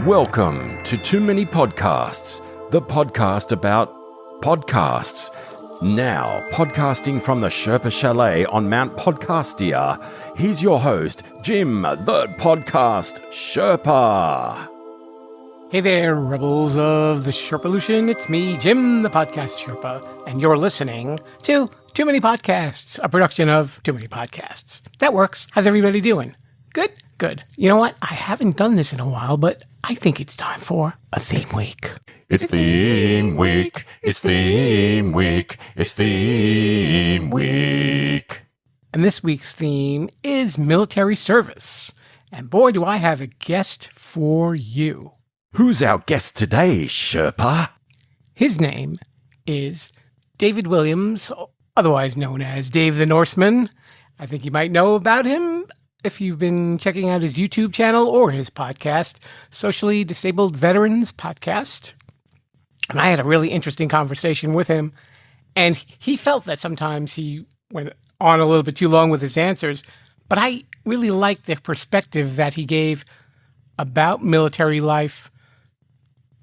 Welcome to Too Many Podcasts, the podcast about podcasts. Now, podcasting from the Sherpa Chalet on Mount Podcastia, here's your host, Jim, the podcast Sherpa. Hey there, rebels of the Sherpalution. It's me, Jim, the podcast Sherpa, and you're listening to Too Many Podcasts, a production of Too Many Podcasts. That works. How's everybody doing? Good? Good. You know what? I haven't done this in a while, but I think it's time for a theme week. It's theme week. It's theme week. It's theme week. And this week's theme is military service. And boy, do I have a guest for you. Who's our guest today, Sherpa? His name is David Williams, otherwise known as Dave the Norseman. I think you might know about him if you've been checking out his YouTube channel or his podcast, Socially Disabled Veterans Podcast. And I had a really interesting conversation with him. And he felt that sometimes he went on a little bit too long with his answers. But I really liked the perspective that he gave about military life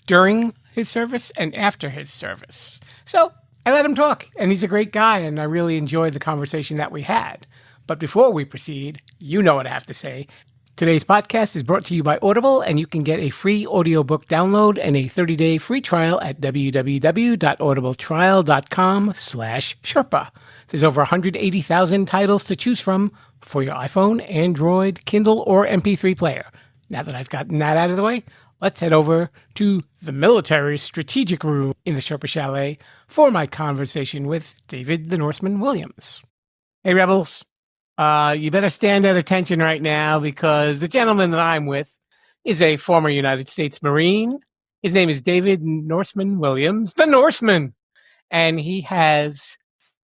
during his service and after his service. So I let him talk, and he's a great guy, and I really enjoyed the conversation that we had. But before we proceed, you know what I have to say. Today's podcast is brought to you by Audible, and you can get a free audiobook download and a 30-day free trial at www.audibletrial.com/Sherpa. There's over 180,000 titles to choose from for your iPhone, Android, Kindle, or MP3 player. Now that I've gotten that out of the way, let's head over to the military strategic room in the Sherpa Chalet for my conversation with David the Norseman Williams. Hey, Rebels. You better stand at attention right now because the gentleman that I'm with is a former United States Marine. His name is David Norseman Williams, the Norseman. And he has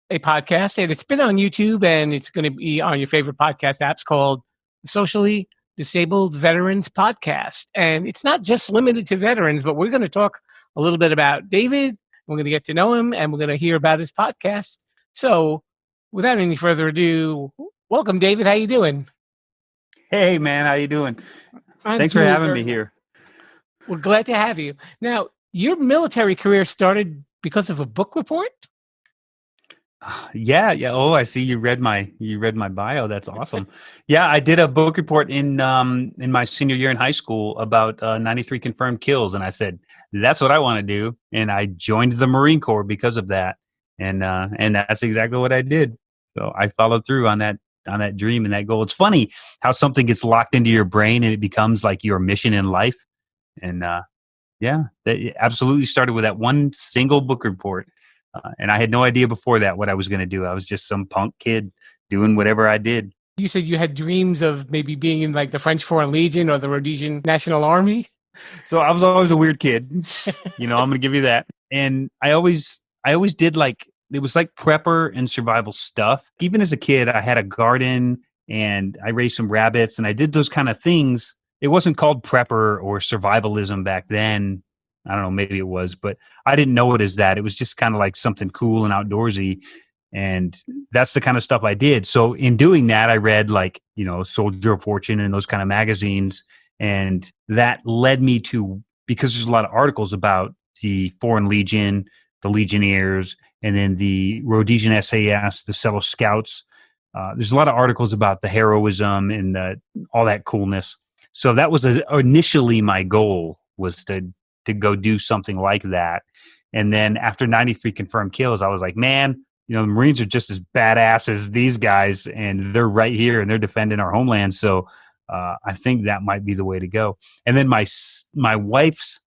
a podcast, and it's been on YouTube, and it's going to be on your favorite podcast apps called Socially Disabled Veterans Podcast. And it's not just limited to veterans, but we're going to talk a little bit about David. We're going to get to know him, and we're going to hear about his podcast. So without any further ado, welcome, David. How you doing? Hey, man. How you doing? Thanks for having me here. We're glad to have you. Now, your military career started because of a book report? Yeah. Oh, I see you read my bio. That's awesome. Yeah, I did a book report in my senior year in high school about 93 confirmed kills, and I said that's what I want to do, and I joined the Marine Corps because of that, and that's exactly what I did. So I followed through on that dream and that goal. It's funny how something gets locked into your brain and it becomes like your mission in life, and that absolutely started with that one single book report. And I had no idea before that what I was going to do. I was just some punk kid doing whatever I did. You said you had dreams of maybe being in like the French Foreign Legion or the Rhodesian National Army. So I was always a weird kid. I'm going to give you that. And I always did it was like prepper and survival stuff. Even as a kid, I had a garden and I raised some rabbits and I did those kind of things. It wasn't called prepper or survivalism back then. I don't know, maybe it was, but I didn't know it as that. It was just kind of like something cool and outdoorsy. And that's the kind of stuff I did. So in doing that, I read Soldier of Fortune and those kind of magazines. And that led me to, because there's a lot of articles about the Foreign Legion, the Legionnaires, and then the Rhodesian SAS, the Cello Scouts. There's a lot of articles about the heroism and all that coolness. So that was initially my goal, was to go do something like that. And then after 93 confirmed kills, I was like, man, the Marines are just as badass as these guys, and they're right here and they're defending our homeland. So I think that might be the way to go. And then my wife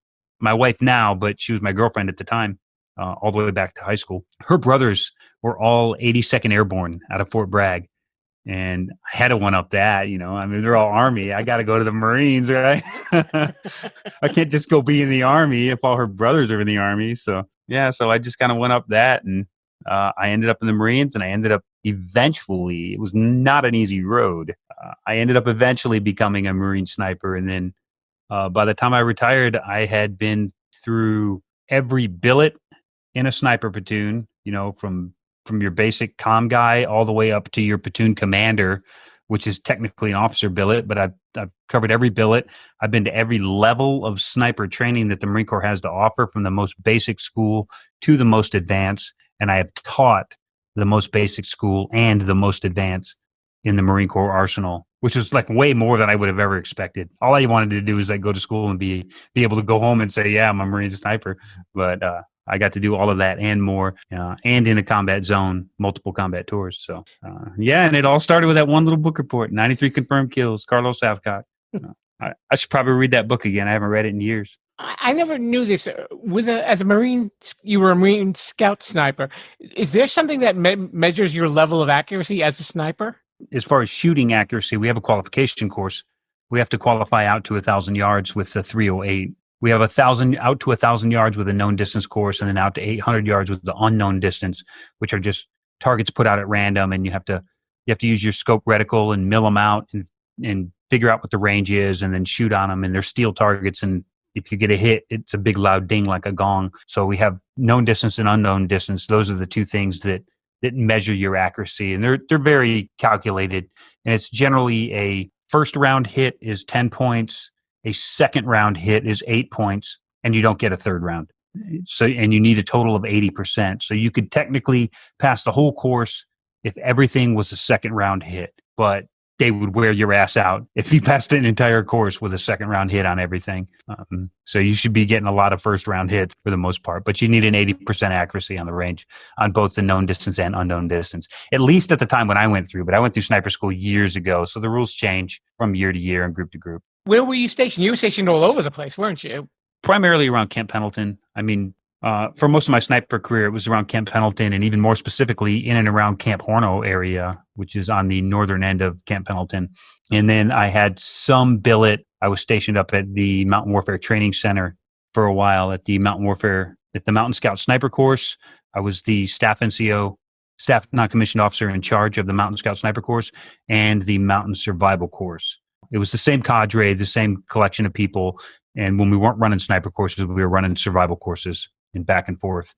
now, but she was my girlfriend at the time, all the way back to high school. Her brothers were all 82nd Airborne out of Fort Bragg. And I had to one-up that, they're all Army. I got to go to the Marines, right? I can't just go be in the Army if all her brothers are in the Army. So, so I just kind of went up that, and I ended up in the Marines, and I ended up eventually, it was not an easy road. I ended up eventually becoming a Marine sniper. And then by the time I retired, I had been through every billet in a sniper platoon, from your basic comm guy all the way up to your platoon commander, which is technically an officer billet, but I've covered every billet. I've been to every level of sniper training that the Marine Corps has to offer, from the most basic school to the most advanced. And I have taught the most basic school and the most advanced in the Marine Corps arsenal, which is like way more than I would have ever expected. All I wanted to do is like go to school and be able to go home and say, yeah, I'm a Marine sniper. But I got to do all of that and more, and in a combat zone, multiple combat tours. So, and it all started with that one little book report, 93 confirmed kills, Carlos Southcott. I should probably read that book again. I haven't read it in years. I never knew this. As a Marine, you were a Marine scout sniper. Is there something that measures your level of accuracy as a sniper? As far as shooting accuracy, we have a qualification course. We have to qualify out to 1,000 yards with the 308. We have 1,000 out to 1,000 yards with a known distance course, and then out to 800 yards with the unknown distance, which are just targets put out at random, and you have to use your scope reticle and mill them out and figure out what the range is, and then shoot on them. And they're steel targets, and if you get a hit, it's a big loud ding like a gong. So we have known distance and unknown distance. Those are the two things that measure your accuracy, and they're very calculated. And it's generally a first round hit is 10 points, a second round hit is 8 points, and you don't get a third round. So, and you need a total of 80%. So you could technically pass the whole course if everything was a second round hit, but they would wear your ass out if you passed an entire course with a second round hit on everything. So you should be getting a lot of first round hits for the most part, but you need an 80% accuracy on the range on both the known distance and unknown distance, at least at the time when I went through. But I went through sniper school years ago, so the rules change from year to year and group to group. Where were you stationed? You were stationed all over the place, weren't you? Primarily around Camp Pendleton. I mean, for most of my sniper career, it was around Camp Pendleton, and even more specifically in and around Camp Horno area, which is on the northern end of Camp Pendleton. And then I had some billet. I was stationed up at the Mountain Warfare Training Center for a while at the Mountain Scout Sniper Course. I was the staff NCO, staff non-commissioned officer in charge of the Mountain Scout Sniper Course and the Mountain Survival Course. It was the same cadre, the same collection of people. And when we weren't running sniper courses, we were running survival courses and back and forth.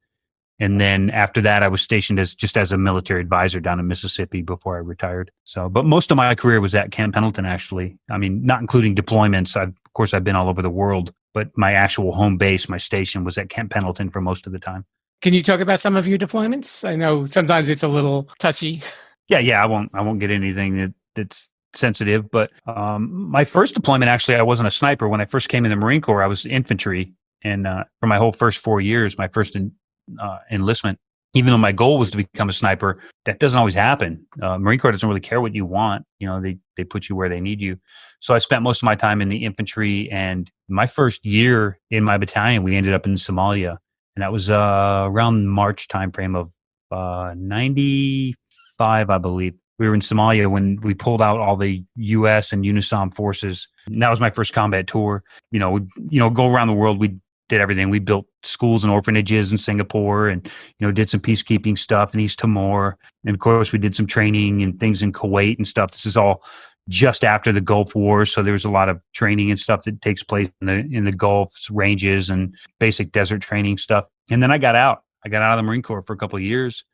And then after that, I was stationed as a military advisor down in Mississippi before I retired. So, but most of my career was at Camp Pendleton, actually. I mean, not including deployments. Of course, I've been all over the world, but my actual home base, my station, was at Camp Pendleton for most of the time. Can you talk about some of your deployments? I know sometimes it's a little touchy. Yeah. I won't get anything that's sensitive, but my first deployment, actually, I wasn't a sniper. When I first came in the Marine Corps, I was infantry. And for my whole first 4 years, my first enlistment, even though my goal was to become a sniper, that doesn't always happen. Marine Corps doesn't really care what you want. They put you where they need you. So I spent most of my time in the infantry, and my first year in my battalion, we ended up in Somalia. And that was around March timeframe of 95, I believe. We were in Somalia when we pulled out all the U.S. and UNISOM forces. And that was my first combat tour. Go around the world. We did everything. We built schools and orphanages in Singapore, and did some peacekeeping stuff in East Timor. And of course, we did some training and things in Kuwait and stuff. This is all just after the Gulf War, so there was a lot of training and stuff that takes place in the Gulf ranges and basic desert training stuff. And then I got out. I got out of the Marine Corps for a couple of years,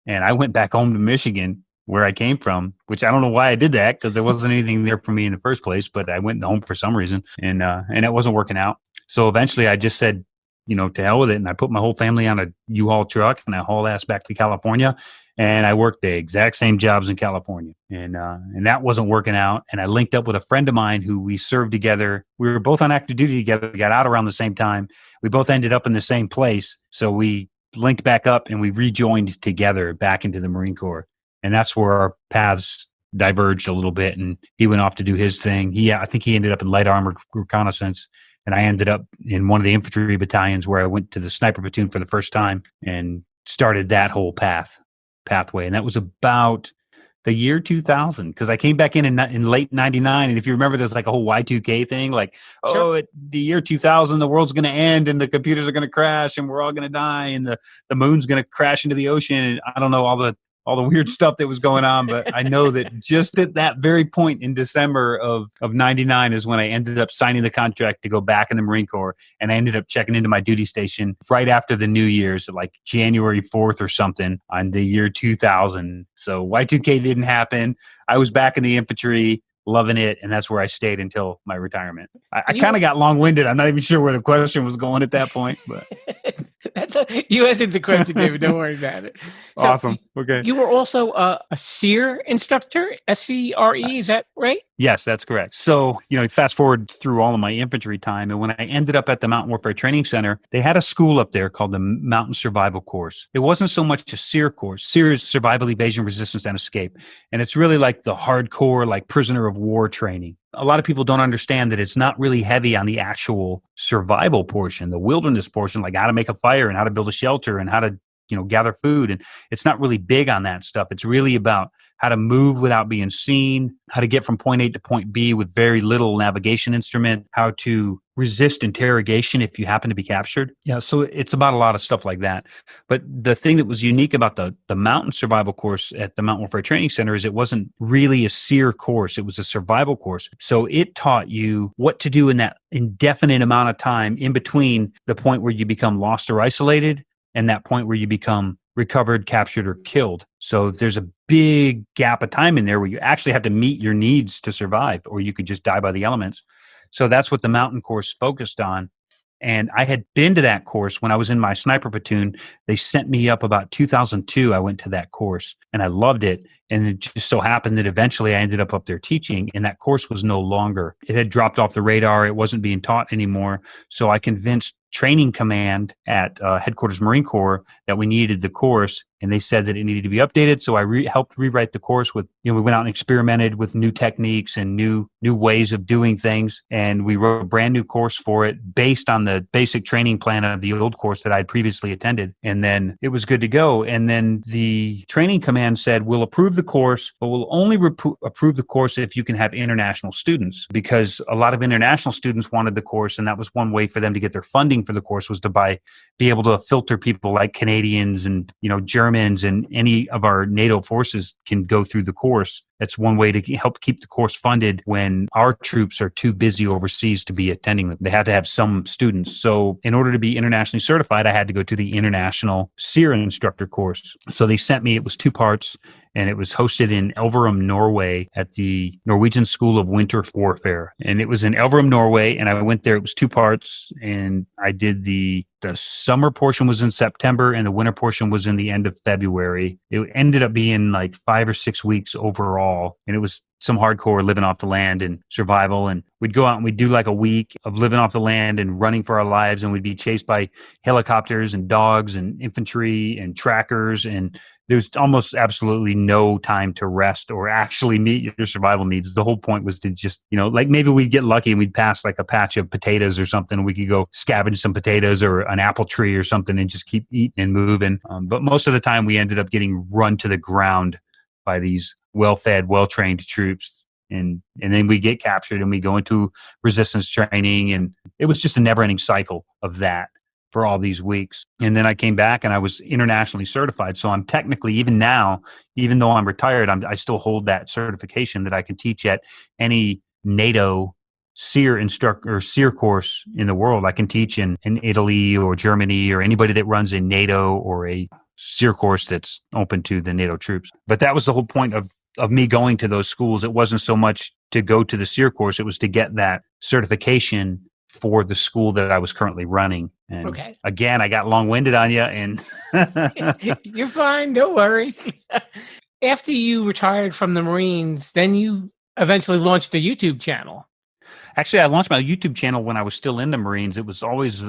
and I went back home to Michigan, where I came from, which I don't know why I did that, because there wasn't anything there for me in the first place, but I went home for some reason, and it wasn't working out. So eventually I just said, to hell with it. And I put my whole family on a U-Haul truck, and I hauled ass back to California, and I worked the exact same jobs in California. And that wasn't working out. And I linked up with a friend of mine who we served together. We were both on active duty together. We got out around the same time. We both ended up in the same place. So we linked back up, and we rejoined together back into the Marine Corps. And that's where our paths diverged a little bit. And he went off to do his thing. I think he ended up in light armored reconnaissance. And I ended up in one of the infantry battalions, where I went to the sniper platoon for the first time and started that whole pathway. And that was about the year 2000, because I came back in late 99. And if you remember, there's like a whole Y2K thing, like, sure. The year 2000, the world's going to end, and the computers are going to crash, and we're all going to die, and the moon's going to crash into the ocean. And I don't know, all all the weird stuff that was going on. But I know that just at that very point in December of 99 is when I ended up signing the contract to go back in the Marine Corps. And I ended up checking into my duty station right after the New Year's, like January 4th or something on the year 2000. So Y2K didn't happen. I was back in the infantry, loving it, and that's where I stayed until my retirement. I kind of got long-winded. I'm not even sure where the question was going at that point. But you answered the question, David. Don't worry about it. So awesome. Okay. You were also a SEER instructor, SCRE, is that right? Yes, that's correct. So, fast forward through all of my infantry time, and when I ended up at the Mountain Warfare Training Center, they had a school up there called the Mountain Survival Course. It wasn't so much a SEER course. SEER is Survival, Evasion, Resistance, and Escape. And it's really like the hardcore, like prisoner of war training. A lot of people don't understand that it's not really heavy on the actual survival portion, the wilderness portion, like how to make a fire and how to build a shelter and how to gather food. And it's not really big on that stuff. It's really about how to move without being seen, how to get from point A to point B with very little navigation instrument, how to resist interrogation if you happen to be captured. Yeah, so it's about a lot of stuff like that. But the thing that was unique about the mountain survival course at the Mountain Warfare Training Center is it wasn't really a SEER course. It was a survival course. So it taught you what to do in that indefinite amount of time in between the point where you become lost or isolated and that point where you become recovered, captured, or killed. So there's a big gap of time in there where you actually have to meet your needs to survive, or you could just die by the elements. So that's what the mountain course focused on. And I had been to that course when I was in my sniper platoon. They sent me up about 2002. I went to that course and I loved it. And it just so happened that eventually I ended up there teaching, and that course was no longer. It had dropped off the radar. It wasn't being taught anymore. So I convinced Training Command at Headquarters Marine Corps that we needed the course, and they said that it needed to be updated. So I helped rewrite the course with, we went out and experimented with new techniques and new ways of doing things. And we wrote a brand new course for it based on the basic training plan of the old course that I'd previously attended. And then it was good to go. And then the Training Command said, we'll approve the course, but we'll only approve the course if you can have international students, because a lot of international students wanted the course. And that was one way for them to get their funding for the course, was to be able to filter people like Canadians and, Germans and any of our NATO forces can go through the course. That's one way to help keep the course funded when our troops are too busy overseas to be attending them. They had to have some students. So in order to be internationally certified, I had to go to the International SEER Instructor course. So they sent me, it was 2 parts, and it was hosted in Elverum, Norway at the Norwegian School of Winter Warfare. And it was in Elverum, Norway, and I went there. It was 2 parts, and I did the summer portion was in September and the winter portion was in the end of February. It ended up being like 5 or 6 weeks overall. And it was some hardcore living off the land and survival. And we'd go out and we'd do like a week of living off the land and running for our lives. And we'd be chased by helicopters and dogs and infantry and trackers. And there's almost absolutely no time to rest or actually meet your survival needs. The whole point was to just, like maybe we'd get lucky and we'd pass like a patch of potatoes or something. We could go scavenge some potatoes or an apple tree or something and just keep eating and moving. But most of the time we ended up getting run to the ground by these well-fed, well-trained troops. And then we get captured and we go into resistance training. And it was just a never-ending cycle of that for all these weeks. And then I came back and I was internationally certified. So I'm technically, even now, even though I'm retired, I still hold that certification that I can teach at any NATO SEER instructor or SEER course in the world. I can teach in Italy or Germany or anybody that runs a NATO or a SEER course that's open to the NATO troops. But that was the whole point of me going to those schools. It wasn't so much to go to the SEER course. It was to get that certification for the school that I was currently running. And again, I got long-winded on you. And you're fine. Don't worry. After you retired from the Marines, then you eventually launched a YouTube channel. Actually, I launched my YouTube channel when I was still in the Marines. It was always,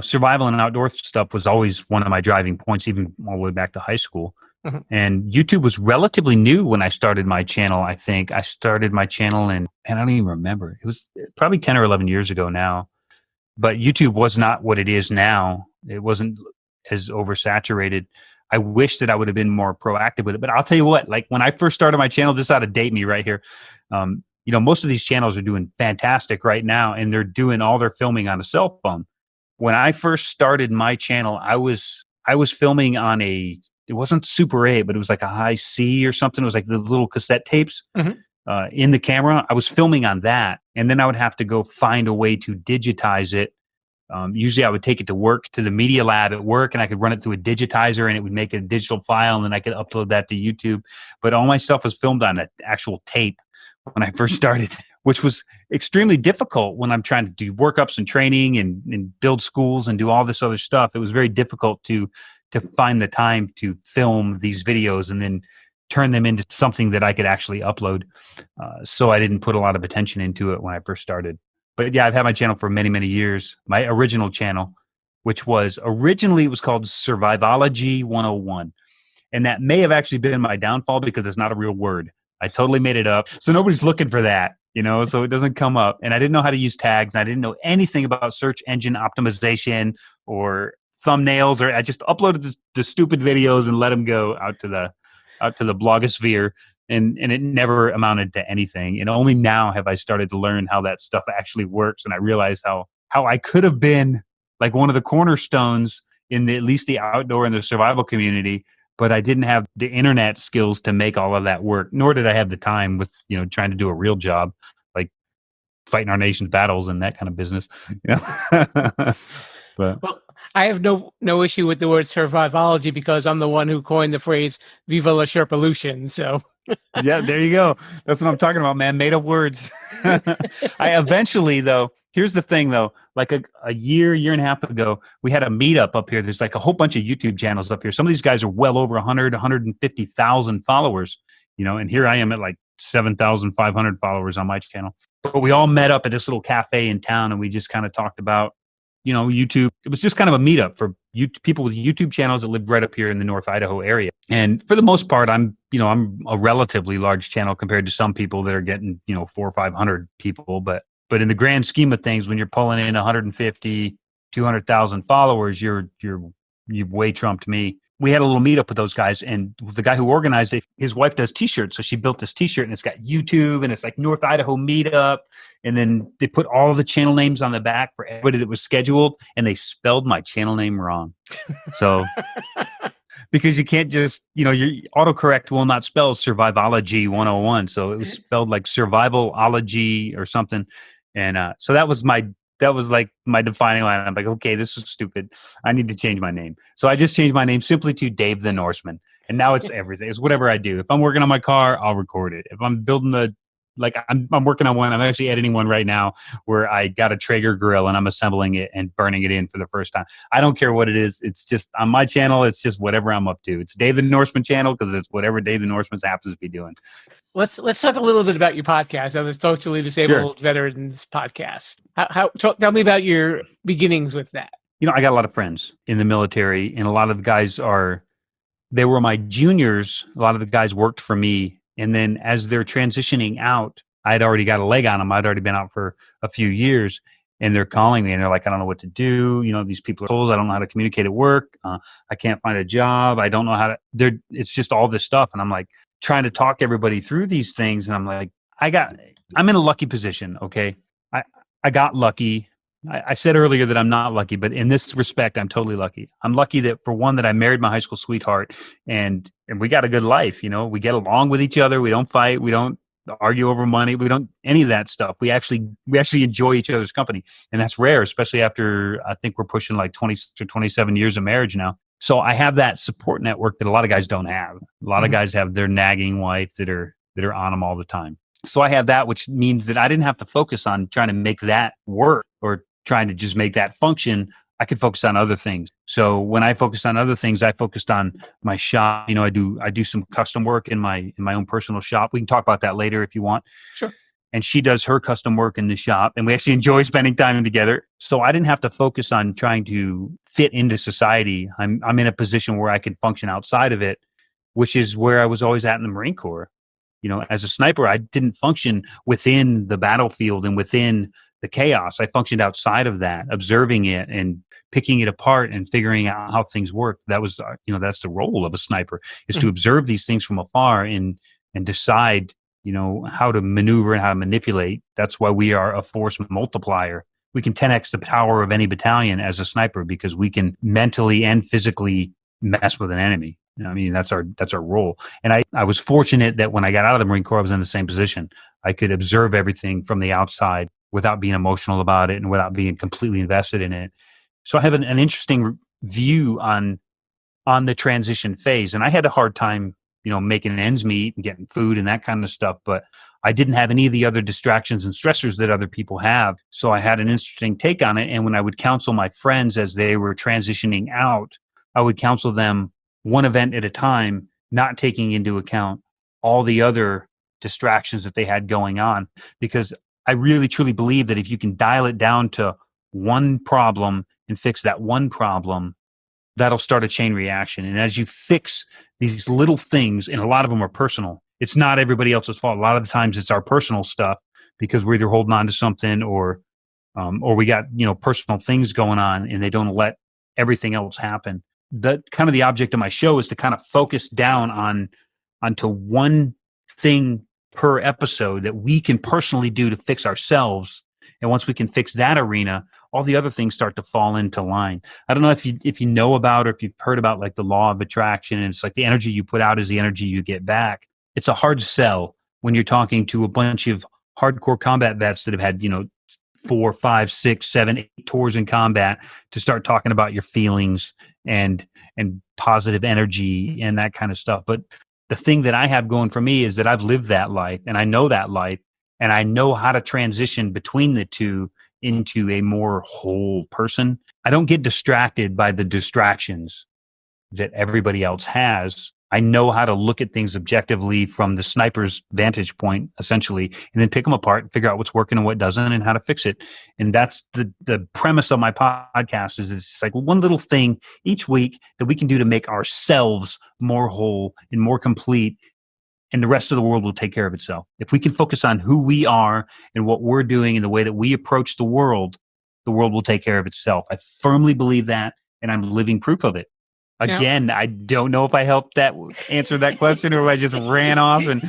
survival and outdoor stuff was always one of my driving points, even all the way back to high school. Mm-hmm. And YouTube was relatively new when I started my channel. I think I started my channel and I don't even remember. It was probably 10 or 11 years ago now. But YouTube was not what it is now. It wasn't as oversaturated. I wish that I would have been more proactive with it. But I'll tell you what, like when I first started my channel, this ought to date me right here. Most of these channels are doing fantastic right now, and they're doing all their filming on a cell phone. When I first started my channel, I was filming on a it wasn't Super 8, but it was like a high C or something. It was like the little cassette tapes in the camera. I was filming on that. And then I would have to go find a way to digitize it. Usually I would take it to work, to the media lab at work, and I could run it through a digitizer and it would make a digital file, and then I could upload that to YouTube. But all my stuff was filmed on an actual tape when I first started, which was extremely difficult when I'm trying to do workups and training and build schools and do all this other stuff. It was very difficult to find the time to film these videos and then turn them into something that I could actually upload. So I didn't put a lot of attention into it when I first started. But yeah, I've had my channel for many, many years. My original channel, which was originally, it was called Survivology 101. And that may have actually been my downfall because it's not a real word. I totally made it up. So nobody's looking for that, so it doesn't come up. And I didn't know how to use tags. And I didn't know anything about search engine optimization or thumbnails, or I just uploaded the stupid videos and let them go out to the blogosphere. And it never amounted to anything. And only now have I started to learn how that stuff actually works. And I realized how I could have been like one of the cornerstones in at least the outdoor and the survival community, but I didn't have the internet skills to make all of that work, nor did I have the time with, trying to do a real job, like fighting our nation's battles and that kind of business. But well, I have no issue with the word survivology because I'm the one who coined the phrase "Viva la Sherpalution." So yeah, there you go. That's what I'm talking about, man. Made up words. I eventually, though, here's the thing, though. Like a year and a half ago, we had a meetup up here. There's like a whole bunch of YouTube channels up here. Some of these guys are well over 150,000 followers, and here I am at like 7,500 followers on my channel. But we all met up at this little cafe in town, and we just kind of talked about, YouTube. It was just kind of a meetup for people with YouTube channels that lived right up here in the North Idaho area. And for the most part, I'm a relatively large channel compared to some people that are getting, 400 or 500 people. But in the grand scheme of things, when you're pulling in 150, 200,000 followers, you've way trumped me. We had a little meetup with those guys, and the guy who organized it, his wife does t-shirts. So she built this t-shirt, and it's got YouTube, and it's like North Idaho Meetup. And then they put all the channel names on the back for everybody that was scheduled, and they spelled my channel name wrong. So because you can't just, your autocorrect will not spell Survivology 101. So it was spelled like Survivalology or something. And so that was like my defining line. I'm like, okay, this is stupid. I need to change my name. So I just changed my name simply to Dave the Norseman. And now it's everything. It's whatever I do. If I'm working on my car, I'll record it. If I'm building I'm working on one. I'm actually editing one right now where I got a Traeger grill and I'm assembling it and burning it in for the first time. I don't care what it is. It's just on my channel. It's just whatever I'm up to. It's Dave the Norseman channel because it's whatever Dave the Norseman happens to be doing. Let's talk a little bit about your podcast, the Socially Disabled Veterans Podcast. Tell me about your beginnings with that. I got a lot of friends in the military, and a lot of the guys they were my juniors. A lot of the guys worked for me. And then as they're transitioning out, I'd already got a leg on them. I'd already been out for a few years, and they're calling me and they're like, I don't know what to do. These people are told I don't know how to communicate at work. I can't find a job. I don't know how to, it's just all this stuff. And I'm like trying to talk everybody through these things. And I'm like, I'm in a lucky position. Okay. I got lucky. I said earlier that I'm not lucky, but in this respect, I'm totally lucky. I'm lucky that for one, that I married my high school sweetheart and we got a good life. We get along with each other. We don't fight. We don't argue over money. We don't any of that stuff. We actually enjoy each other's company. And that's rare, especially after I think we're pushing like 20 to 27 years of marriage now. So I have that support network that a lot of guys don't have. A lot of guys have their nagging wife that are on them all the time. So I have that, which means that I didn't have to focus on trying to make that work or trying to just make that function. I could focus on other things. So when I focused on other things, I focused on my shop. I do some custom work in my own personal shop. We can talk about that later if you want. Sure. And she does her custom work in the shop, and we actually enjoy spending time together. So I didn't have to focus on trying to fit into society. I'm in a position where I could function outside of it, which is where I was always at in the Marine Corps. As a sniper, I didn't function within the battlefield and within the chaos. I functioned outside of that, observing it and picking it apart and figuring out how things work. That was, that's the role of a sniper, is to observe these things from afar and decide, how to maneuver and how to manipulate. That's why we are a force multiplier. We can 10x the power of any battalion as a sniper because we can mentally and physically mess with an enemy. I mean, that's our role. And I was fortunate that when I got out of the Marine Corps, I was in the same position. I could observe everything from the outside without being emotional about it and without being completely invested in it. So I have an interesting view on the transition phase. And I had a hard time, making ends meet and getting food and that kind of stuff. But I didn't have any of the other distractions and stressors that other people have. So I had an interesting take on it. And when I would counsel my friends as they were transitioning out, I would counsel them one event at a time, not taking into account all the other distractions that they had going on. Because I really, truly believe that if you can dial it down to one problem and fix that one problem, that'll start a chain reaction. And as you fix these little things, and a lot of them are personal, it's not everybody else's fault. A lot of the times it's our personal stuff because we're either holding on to something or we got, personal things going on and they don't let everything else happen. The kind of the object of my show is to kind of focus down onto one thing per episode that we can personally do to fix ourselves. And once we can fix that arena, all the other things start to fall into line. I don't know if you know about or if you've heard about like the law of attraction, and it's like the energy you put out is the energy you get back. It's a hard sell when you're talking to a bunch of hardcore combat vets that have had, 4, 5, 6, 7, 8 tours in combat to start talking about your feelings and positive energy and that kind of stuff. But the thing that I have going for me is that I've lived that life and I know that life and I know how to transition between the two into a more whole person. I don't get distracted by the distractions that everybody else has. I know how to look at things objectively from the sniper's vantage point, essentially, and then pick them apart and figure out what's working and what doesn't and how to fix it. And that's the premise of my podcast is it's like one little thing each week that we can do to make ourselves more whole and more complete. And the rest of the world will take care of itself. If we can focus on who we are and what we're doing and the way that we approach the world will take care of itself. I firmly believe that, and I'm living proof of it. Again, I don't know if I helped that answer that question or if I just ran off and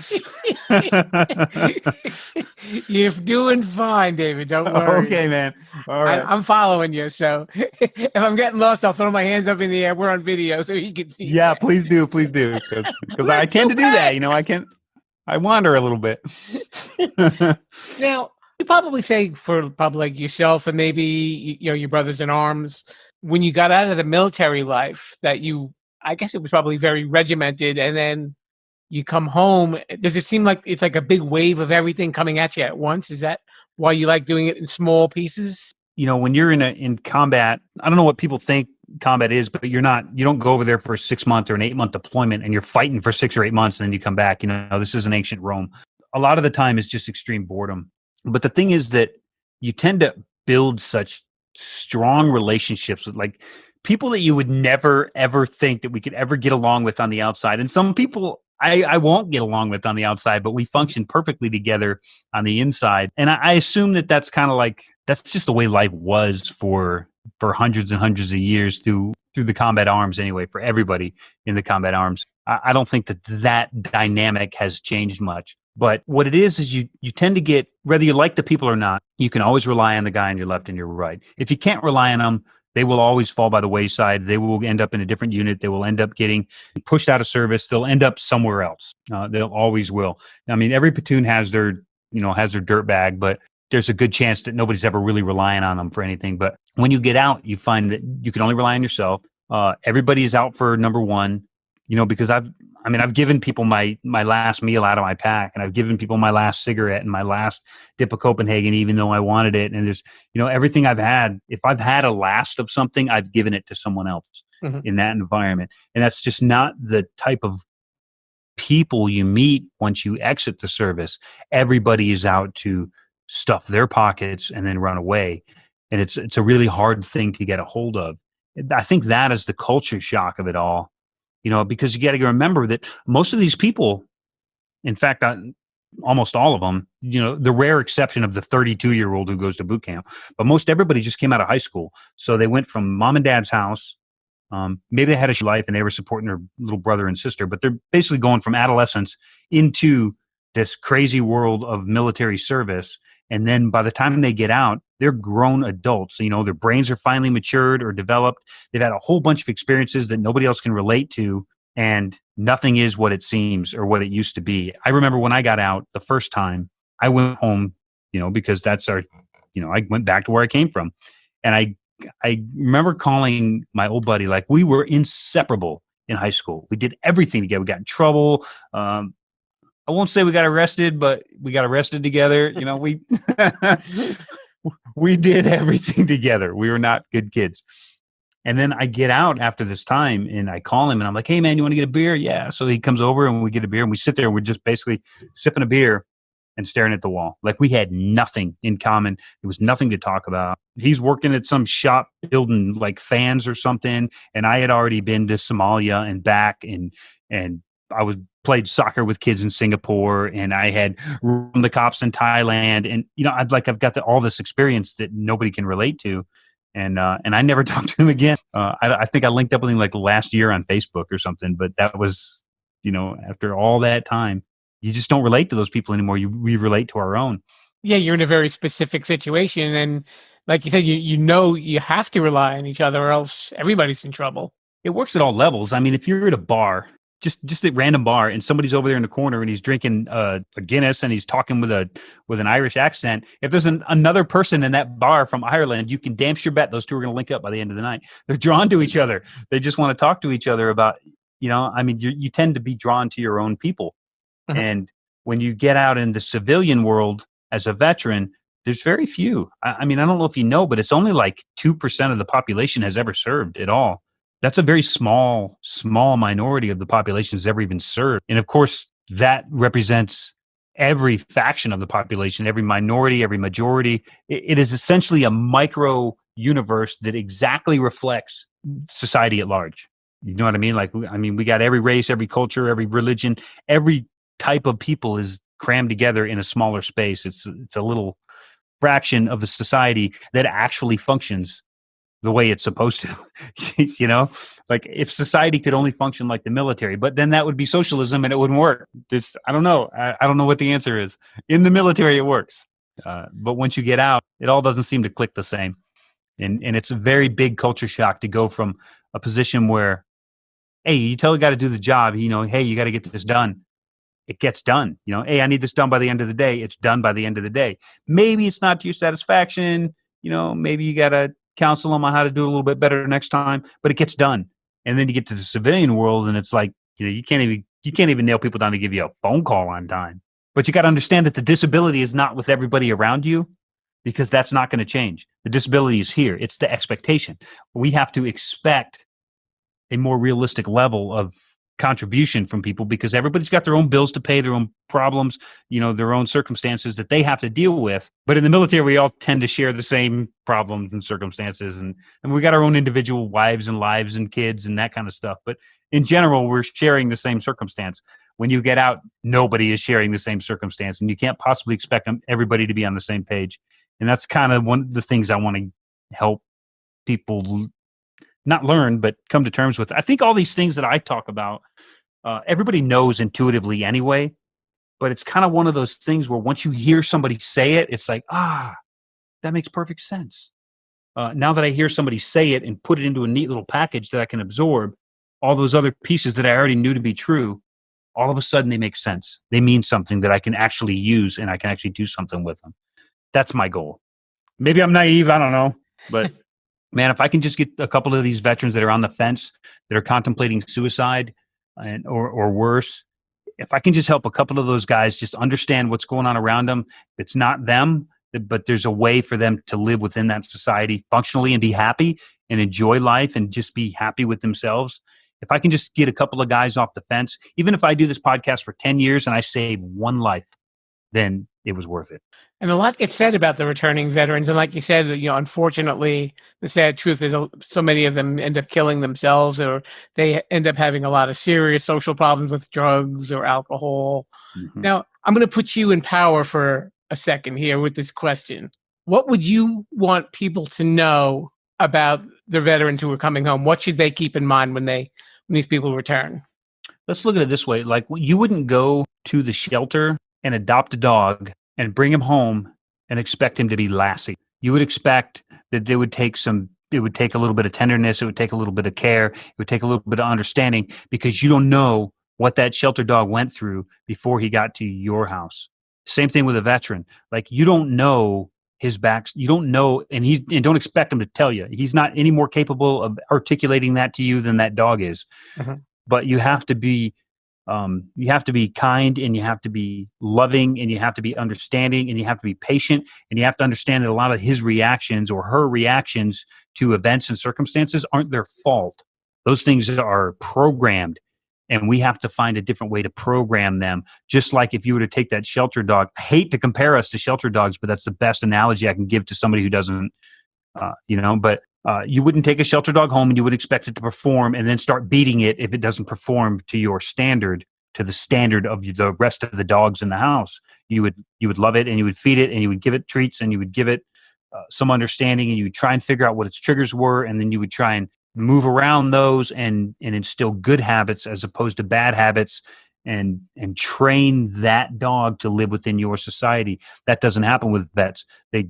You're doing fine, David. Don't worry. Okay, man. All right. I'm following you. So if I'm getting lost, I'll throw my hands up in the air. We're on video so you can see. Yeah, please do. Please do. Because I tend to do that. I wander a little bit. Now, you probably say for like yourself and maybe, your brothers in arms, when you got out of the military life that I guess it was probably very regimented, and then you come home. Does it seem like it's like a big wave of everything coming at you at once? Is that why you like doing it in small pieces? When you're in combat, I don't know what people think combat is, but you don't go over there for a 6-month or an 8-month deployment and you're fighting for 6 or 8 months and then you come back. This is an ancient Rome. A lot of the time it's just extreme boredom. But the thing is that you tend to build such strong relationships with like people that you would never, ever think that we could ever get along with on the outside. And some people I won't get along with on the outside, but we function perfectly together on the inside. And I assume that that's kind of like, that's just the way life was for hundreds and hundreds of years through the combat arms anyway, for everybody in the combat arms. I don't think that dynamic has changed much. But what it is you tend to get, whether you like the people or not, you can always rely on the guy on your left and your right. If you can't rely on them, they will always fall by the wayside. They will end up in a different unit. They will end up getting pushed out of service. They'll end up somewhere else. They'll always will. I mean, every platoon has their dirt bag, but there's a good chance that nobody's ever really relying on them for anything. But when you get out, you find that you can only rely on yourself. Everybody is out for number one, because I've given people my last meal out of my pack, and I've given people my last cigarette and my last dip of Copenhagen, even though I wanted it. And there's, everything I've had, if I've had a last of something, I've given it to someone else in that environment. And that's just not the type of people you meet once you exit the service. Everybody is out to stuff their pockets and then run away. And it's a really hard thing to get a hold of. I think that is the culture shock of it all. Because you got to remember that most of these people, in fact, almost all of them, the rare exception of the 32-year-old who goes to boot camp, but most everybody just came out of high school. So they went from mom and dad's house. Maybe they had a life and they were supporting their little brother and sister, but they're basically going from adolescence into this crazy world of military service. And then by the time they get out, they're grown adults. Their brains are finally matured or developed. They've had a whole bunch of experiences that nobody else can relate to. and nothing is what it seems or what it used to be. I remember when I got out the first time, I went home, because that's I went back to where I came from. And I remember calling my old buddy, like we were inseparable in high school. We did everything together. We got in trouble. I won't say we got arrested, but we got arrested together. We we did everything together. We were not good kids. And then I get out after this time and I call him and I'm like, hey man, you want to get a beer? Yeah. So he comes over and we get a beer and we sit there and we're just basically sipping a beer and staring at the wall. Like we had nothing in common. There was nothing to talk about. He's working at some shop building like fans or something. And I had already been to Somalia and back and I played soccer with kids in Singapore and I had run the cops in Thailand. And, I've got all this experience that nobody can relate to. And I never talked to him again. I think I linked up with him like last year on Facebook or something, but that was, after all that time, you just don't relate to those people anymore. We relate to our own. Yeah, you're in a very specific situation. And like you said, you have to rely on each other or else everybody's in trouble. It works at all levels. I mean, if you're at a bar, just at random bar and somebody's over there in the corner and he's drinking a Guinness and he's talking with an Irish accent, if there's another person in that bar from Ireland, you can damn sure bet those two are going to link up by the end of the night. They're drawn to each other. They just want to talk to each other about, you tend to be drawn to your own people. Mm-hmm. And when you get out in the civilian world as a veteran, there's very few. I don't know if you know, but it's only like 2% of the population has ever served at all. That's a very small minority of the population has ever even served. And of course, that represents every faction of the population, every minority, every majority. It is essentially a micro universe that exactly reflects society at large. You know what I mean? We got every race, every culture, every religion, every type of people is crammed together in a smaller space. It's a little fraction of the society that actually functions the way it's supposed to. Like if society could only function like the military, but then that would be socialism and it wouldn't work. I don't know. I don't know what the answer is. In the military, it works. But once you get out, it all doesn't seem to click the same. And it's a very big culture shock to go from a position where, hey, you tell the guy to do the job, hey, you got to get this done. It gets done. Hey, I need this done by the end of the day. It's done by the end of the day. Maybe it's not to your satisfaction. Maybe you got to counsel them on how to do it a little bit better next time, but it gets done. And then you get to the civilian world and it's like, you can't even nail people down to give you a phone call on time. But you got to understand that the disability is not with everybody around you because that's not going to change. The disability is here. It's the expectation. We have to expect a more realistic level of contribution from people because everybody's got their own bills to pay, their own problems, their own circumstances that they have to deal with. But in the military, we all tend to share the same problems and circumstances. And we got our own individual wives and lives and kids and that kind of stuff. But in general, we're sharing the same circumstance. When you get out, nobody is sharing the same circumstance and you can't possibly expect everybody to be on the same page. And that's kind of one of the things I want to help people not learn, but come to terms with. I think all these things that I talk about, everybody knows intuitively anyway, but it's kind of one of those things where once you hear somebody say it, it's like, that makes perfect sense. Now that I hear somebody say it and put it into a neat little package that I can absorb, all those other pieces that I already knew to be true, all of a sudden they make sense. They mean something that I can actually use and I can actually do something with them. That's my goal. Maybe I'm naive, I don't know, but man, if I can just get a couple of these veterans that are on the fence, that are contemplating suicide or worse, if I can just help a couple of those guys just understand what's going on around them, it's not them, but there's a way for them to live within that society functionally and be happy and enjoy life and just be happy with themselves. If I can just get a couple of guys off the fence, even if I do this podcast for 10 years and I save one life, then it was worth it. And a lot gets said about the returning veterans. And like you said, unfortunately, the sad truth is so many of them end up killing themselves or they end up having a lot of serious social problems with drugs or alcohol. Mm-hmm. Now, I'm going to put you in power for a second here with this question. What would you want people to know about the veterans who are coming home? What should they keep in mind when these people return? Let's look at it this way. Like you wouldn't go to the shelter and adopt a dog and bring him home and expect him to be Lassie. You would expect that they would take some would take a little bit of tenderness. It would take a little bit of care. It would take a little bit of understanding, because you don't know what that shelter dog went through before he got to your house. Same thing with a veteran. Like, you don't know his back. You don't know, and don't expect him to tell you. He's not any more capable of articulating that to you than that dog is. Mhm. But you have to be kind, and you have to be loving, and you have to be understanding, and you have to be patient, and you have to understand that a lot of his reactions or her reactions to events and circumstances aren't their fault. Those things are programmed, and we have to find a different way to program them. Just like if you were to take that shelter dog, I hate to compare us to shelter dogs, but that's the best analogy I can give to somebody who doesn't, you wouldn't take a shelter dog home and you would expect it to perform and then start beating it if it doesn't perform to your standard, to the standard of the rest of the dogs in the house. You would love it, and you would feed it, and you would give it treats, and you would give it some understanding, and you would try and figure out what its triggers were, and then you would try and move around those and instill good habits as opposed to bad habits, and train that dog to live within your society. That doesn't happen with vets. They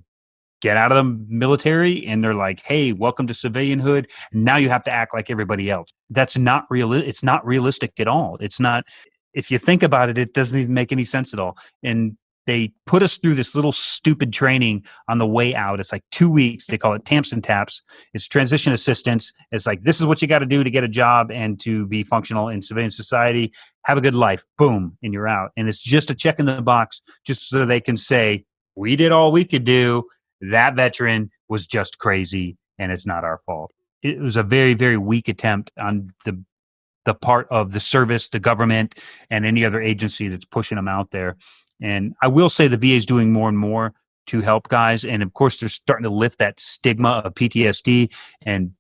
get out of the military and they're like, hey, welcome to civilianhood. Now you have to act like everybody else. That's not real. It's not realistic at all. It's not, if you think about it, it doesn't even make any sense at all. And they put us through this little stupid training on the way out. It's like 2 weeks. They call it TAMPs and TAPS. It's transition assistance. It's like, this is what you got to do to get a job and to be functional in civilian society. Have a good life. Boom. And you're out. And it's just a check in the box, just so they can say, we did all we could do. That veteran was just crazy, and it's not our fault. It was a very, very weak attempt on the part of the service, the government, and any other agency that's pushing them out there. And I will say the VA is doing more and more to help guys. And of course, they're starting to lift that stigma of PTSD. And,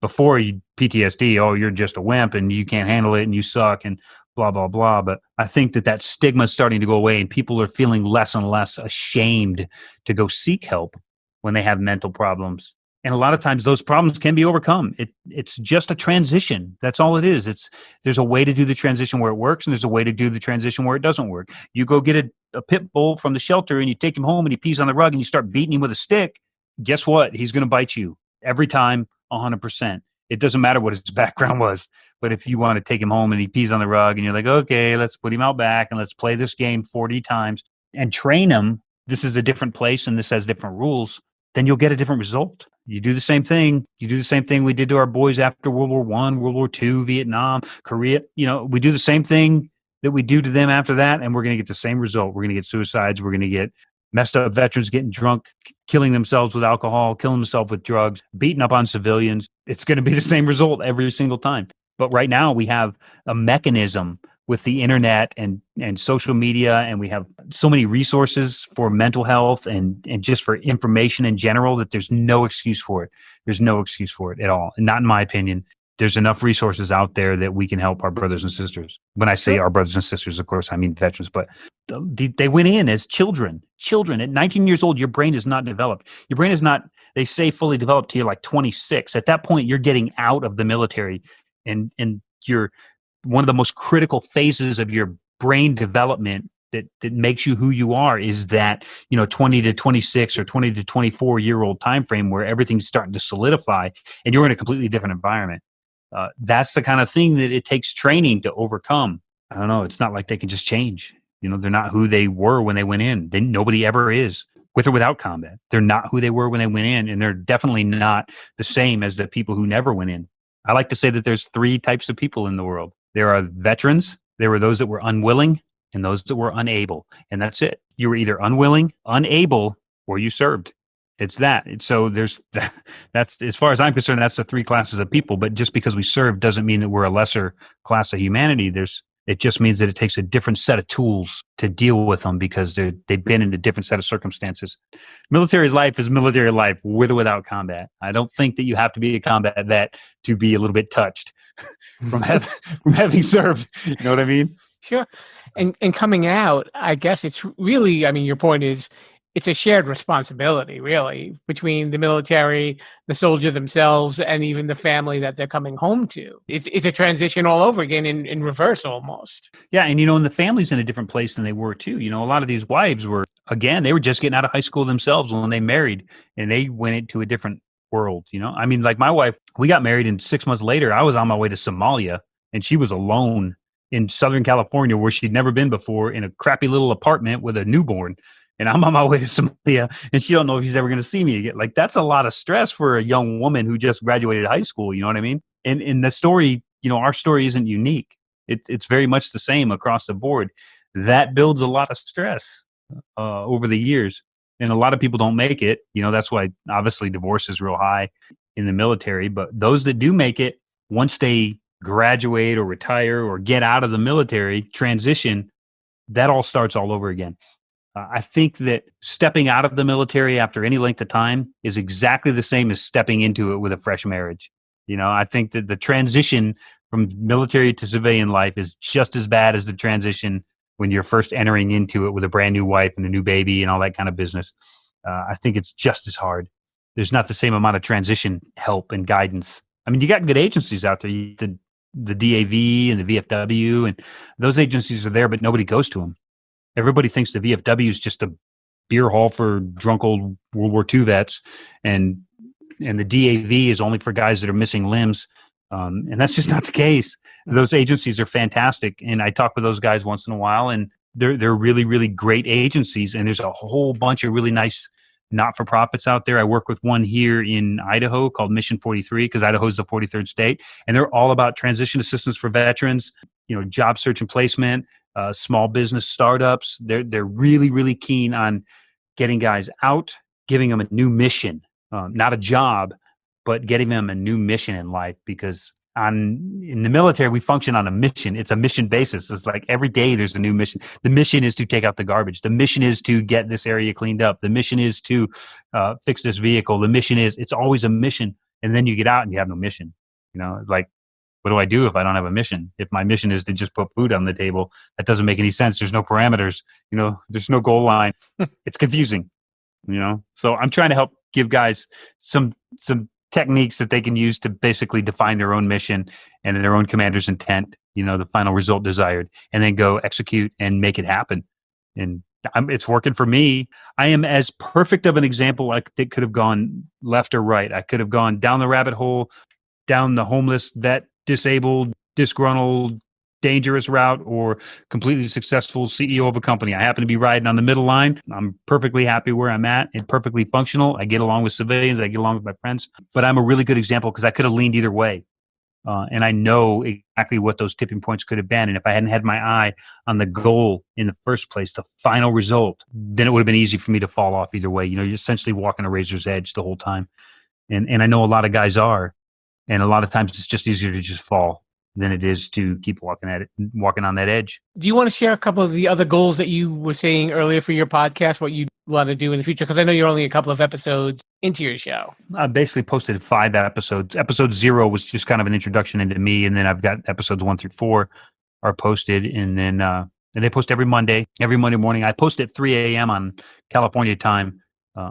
before PTSD, oh, you're just a wimp and you can't handle it and you suck and blah, blah, blah. But I think that stigma is starting to go away, and people are feeling less and less ashamed to go seek help when they have mental problems. And a lot of times those problems can be overcome. It's just a transition. That's all it is. There's a way to do the transition where it works, and there's a way to do the transition where it doesn't work. You go get a pit bull from the shelter and you take him home and he pees on the rug and you start beating him with a stick. Guess what? He's going to bite you every time, 100%. It doesn't matter what his background was. But if you want to take him home and he pees on the rug and you're like, okay, let's put him out back and let's play this game 40 times and train him. This is a different place and this has different rules. Then you'll get a different result. You do the same thing. You do the same thing we did to our boys after World War I, World War II, Vietnam, Korea. We do the same thing that we do to them after that, and we're going to get the same result. We're going to get suicides. We're going to get messed up veterans getting drunk, killing themselves with alcohol, killing themselves with drugs, beating up on civilians. It's going to be the same result every single time. But right now we have a mechanism with the internet and social media, and we have so many resources for mental health and just for information in general that there's no excuse for it. There's no excuse for it at all. And not in my opinion. There's enough resources out there that we can help our brothers and sisters. When I say our brothers and sisters, of course, I mean veterans, but they went in as children. Children at 19 years old, your brain is not developed. Your brain is not, they say, fully developed till you're like 26. At that point, you're getting out of the military, and you're one of the most critical phases of your brain development that makes you who you are is that, 20 to 26 or 20 to 24-year-old time frame where everything's starting to solidify and you're in a completely different environment. That's the kind of thing that it takes training to overcome. I don't know. It's not like they can just change. They're not who they were when they went in. Nobody ever is, with or without combat. They're not who they were when they went in, and they're definitely not the same as the people who never went in. I like to say that there's 3 types of people in the world. There are veterans. There were those that were unwilling and those that were unable. And that's it. You were either unwilling, unable, or you served. It's that. So that's, as far as I'm concerned, that's the 3 classes of people. But just because we serve doesn't mean that we're a lesser class of humanity. It just means that it takes a different set of tools to deal with them because they've been in a different set of circumstances. Military life is military life with or without combat. I don't think that you have to be a combat vet to be a little bit touched from having served. You know what I mean? Sure. And coming out, I guess it's really, your point is, it's a shared responsibility, really, between the military, the soldier themselves, and even the family that they're coming home to. It's a transition all over again in reverse almost. Yeah, and and the family's in a different place than they were too. A lot of these wives were just getting out of high school themselves when they married, and they went into a different world, you know? I mean, like my wife, we got married and 6 months later, I was on my way to Somalia and she was alone in Southern California where she'd never been before in a crappy little apartment with a newborn. And I'm on my way to Somalia and she don't know if she's ever going to see me again. Like that's a lot of stress for a young woman who just graduated high school. You know what I mean? And in the story, you know, our story isn't unique. It's very much the same across the board. That builds a lot of stress over the years. And a lot of people don't make it. You know, that's why obviously divorce is real high in the military. But those that do make it, once they graduate or retire or get out of the military, transition, that all starts all over again. I think that stepping out of the military after any length of time is exactly the same as stepping into it with a fresh marriage. You know, I think that the transition from military to civilian life is just as bad as the transition when you're first entering into it with a brand new wife and a new baby and all that kind of business. I think it's just as hard. There's not the same amount of transition help and guidance. I mean, you got good agencies out there, the DAV and the VFW, and those agencies are there, but nobody goes to them. Everybody thinks the VFW is just a beer hall for drunk old World War II vets, and the DAV is only for guys that are missing limbs. And that's just not the case. Those agencies are fantastic. And I talk with those guys once in a while, and they're really, really great agencies. And there's a whole bunch of really nice not-for-profits out there. I work with one here in Idaho called Mission 43 because Idaho is the 43rd state. And they're all about transition assistance for veterans, you know, job search and placement, small business startups. They're really, really keen on getting guys out, giving them a new mission, not a job, but getting them a new mission in life, because in the military, we function on a mission. It's a mission basis. It's like every day there's a new mission. The mission is to take out the garbage. The mission is to get this area cleaned up. The mission is to fix this vehicle. The mission is, it's always a mission. And then you get out and you have no mission. You know, like, what do I do if I don't have a mission? If my mission is to just put food on the table, that doesn't make any sense. There's no parameters, you know, there's no goal line. It's confusing, you know? So I'm trying to help give guys some techniques that they can use to basically define their own mission and their own commander's intent, you know, the final result desired, and then go execute and make it happen. And it's working for me. I am as perfect of an example. Like it could have gone left or right. I could have gone down the rabbit hole, down the homeless, vet, disabled, disgruntled, dangerous route, or completely successful CEO of a company. I happen to be riding on the middle line. I'm perfectly happy where I'm at and perfectly functional. I get along with civilians. I get along with my friends. But I'm a really good example because I could have leaned either way. And I know exactly what those tipping points could have been. And if I hadn't had my eye on the goal in the first place, the final result, then it would have been easy for me to fall off either way. You know, you're essentially walking a razor's edge the whole time. And I know a lot of guys are. And a lot of times it's just easier to just fall than it is to keep walking on that edge. Do you want to share a couple of the other goals that you were saying earlier for your podcast, what you want to do in the future? Because I know you're only a couple of episodes into your show. I basically posted 5 episodes. Episode 0 was just kind of an introduction into me. And then I've got episodes 1 through 4 are posted. And then and they post every Monday morning. I post at 3 a.m. on California time.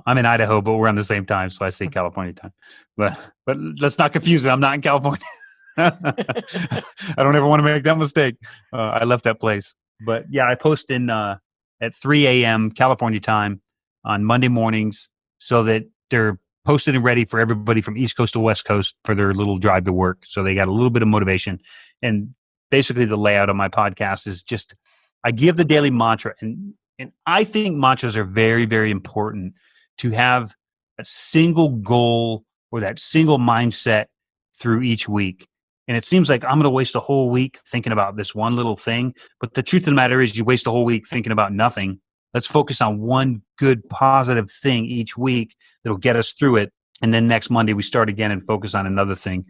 I'm in Idaho, but we're on the same time. So I say California time. But let's not confuse it. I'm not in California. I don't ever want to make that mistake. I left that place. But yeah, I post at 3 a.m. California time on Monday mornings so that they're posted and ready for everybody from East Coast to West Coast for their little drive to work. So they got a little bit of motivation. And basically the layout of my podcast is just, I give the daily mantra. And I think mantras are very, very important to have a single goal or that single mindset through each week. And it seems like I'm going to waste a whole week thinking about this one little thing. But the truth of the matter is you waste a whole week thinking about nothing. Let's focus on one good positive thing each week that'll get us through it. And then next Monday we start again and focus on another thing.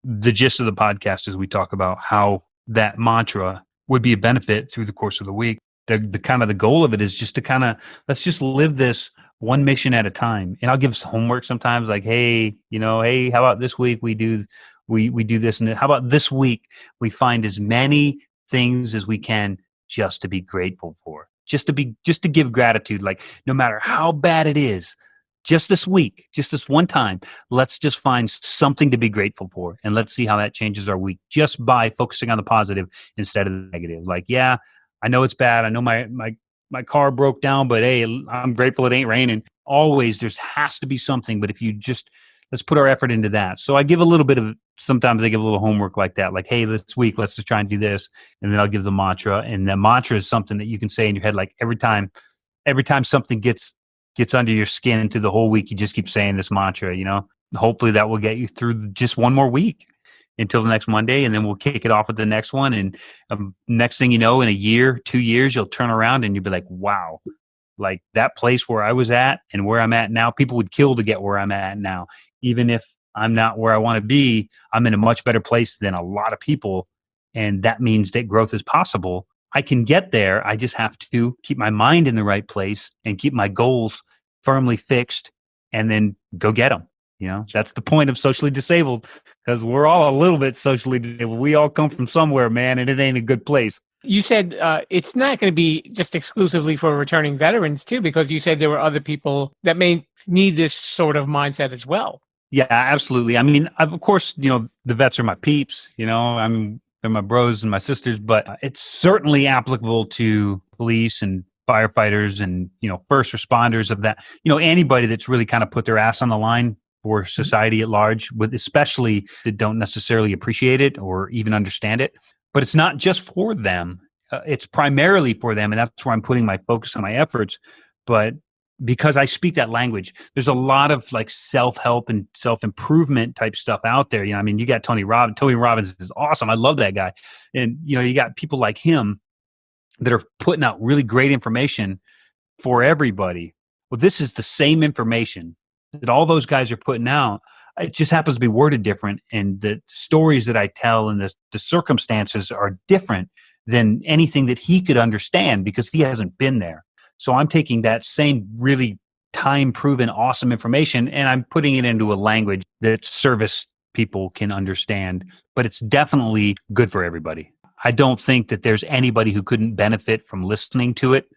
The gist of the podcast is we talk about how that mantra would be a benefit through the course of the week. The kind of the goal of it is just to let's just live this one mission at a time. And I'll give some homework sometimes like, hey, how about this week we do this, and how about this week we find as many things as we can just to be grateful for, just to give gratitude. Like no matter how bad it is, just this week, just this one time, let's just find something to be grateful for. And let's see how that changes our week just by focusing on the positive instead of the negative. Like, yeah, I know it's bad. I know my car broke down, but hey, I'm grateful it ain't raining. Always there has to be something. But if you just let's put our effort into that. So I give a little bit of, sometimes I give a little homework like that, like, hey, this week, let's just try and do this. And then I'll give the mantra. And the mantra is something that you can say in your head, like every time something gets under your skin through the whole week, you just keep saying this mantra, hopefully that will get you through just one more week until the next Monday. And then we'll kick it off with the next one. And next thing you know, in a year, 2 years, you'll turn around and you'll be like, wow, like that place where I was at and where I'm at now, people would kill to get where I'm at now. Even if I'm not where I want to be, I'm in a much better place than a lot of people. And that means that growth is possible. I can get there. I just have to keep my mind in the right place and keep my goals firmly fixed and then go get them. That's the point of socially disabled, because we're all a little bit socially disabled. We all come from somewhere, man, and it ain't a good place. You said it's not going to be just exclusively for returning veterans, too, because you said there were other people that may need this sort of mindset as well. Yeah, absolutely. I mean, of course, the vets are my peeps, they're my bros and my sisters, but it's certainly applicable to police and firefighters and, first responders of that, anybody that's really kind of put their ass on the line for society at large, with especially that don't necessarily appreciate it or even understand it. But it's not just for them. It's primarily for them. And that's where I'm putting my focus and my efforts. But because I speak that language, there's a lot of like self-help and self-improvement type stuff out there. You got Tony Robbins. Tony Robbins is awesome. I love that guy. And, you got people like him that are putting out really great information for everybody. Well, this is the same information that all those guys are putting out. It just happens to be worded different. And the stories that I tell and the circumstances are different than anything that he could understand because he hasn't been there. So I'm taking that same really time-proven, awesome information, and I'm putting it into a language that service people can understand. But it's definitely good for everybody. I don't think that there's anybody who couldn't benefit from listening to it